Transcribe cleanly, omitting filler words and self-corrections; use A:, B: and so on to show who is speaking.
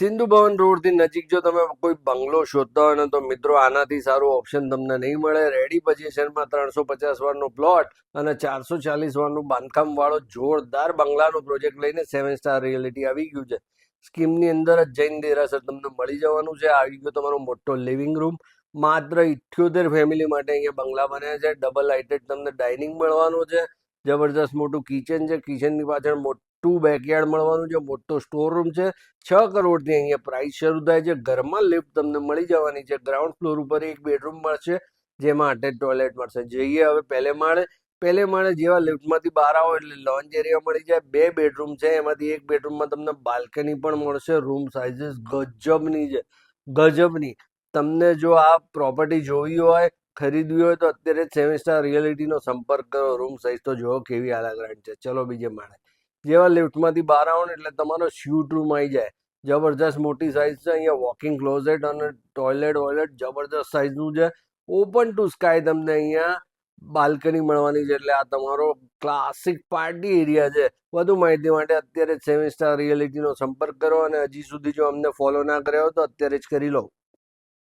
A: Sindhu Bhavan road થી નજીક જો તમે કોઈ બંગલો શોધતા હોય ને તો મિત્રો આનાથી સારું ઓપ્શન તમને નહીં મળે. રેડી પોઝિશનમાં 350 વારનો પ્લોટ અને 440 વારનું બાંધકામ વાળો જોરદાર બંગલાનો પ્રોજેક્ટ લઈને 7 સ્ટાર રિયલિટી આવી ગયું છે. સ્કીમની અંદર જ જૈન દેરાસર તમને મળી જવાનું છે. આવી ગયો તમારો મોટો લિવિંગ રૂમ. માત્ર 78 ફેમિલી માટે અહીંયા બંગલા બન્યા છે. ડબલ લાઇટેડ તમને ડાઇનિંગ મળવાનું છે. જબરજસ્ત મોટું કિચન છે. કિચનની પાછળ મોટું બેકયાર્ડ મળવાનું છે. મોટો સ્ટોર રૂમ છે. 6 કરોડથી અહીંયા પ્રાઇસ શરૂ થાય છે. ઘરમાં લિફ્ટ તમને મળી જવાની છે. ગ્રાઉન્ડ ફ્લોર ઉપર એક બેડરૂમ મળશે, જેમાં અટેચ ટોયલેટ મળશે. જઈએ હવે પહેલે માળે જેવા લિફ્ટમાંથી બહાર આવો એટલે લોન્જ એરિયા મળી જાય. 2 બેડરૂમ છે, એમાંથી એક બેડરૂમમાં તમને બાલ્કની પણ મળશે. રૂમ સાઇઝીસ ગજબની છે, ગજબની. તમને જો આ પ્રોપર્ટી જોવી હોય, ખરીદવી હોય તો અત્યારે 7 સ્ટાર રિયલિટીનો સંપર્ક કરો. રૂમ સાઇઝ તો જુઓ કેવી આલાગ્રાન્ટ છે. ચલો બીજે માળે જેવા લિફ્ટમાંથી બહાર આવો ને એટલે તમારો સ્યુટ રૂમ આવી જાય. જબરજસ્ત મોટી સાઇઝ છે. અહીંયા વોકિંગ ક્લોઝેટ અને ટોયલેટ વોયલેટ જબરજસ્ત સાઇઝનું છે. ઓપન ટુ સ્કાય તમને અહીંયા બાલ્કની મળવાની છે. એટલે આ તમારો ક્લાસિક પાર્ટી એરિયા છે. વધુ માહિતી માટે અત્યારે 7 સ્ટાર રિયલિટીનો સંપર્ક કરો અને હજી સુધી જો અમને ફોલો ના કર્યો હોય તો અત્યારે જ કરી લો.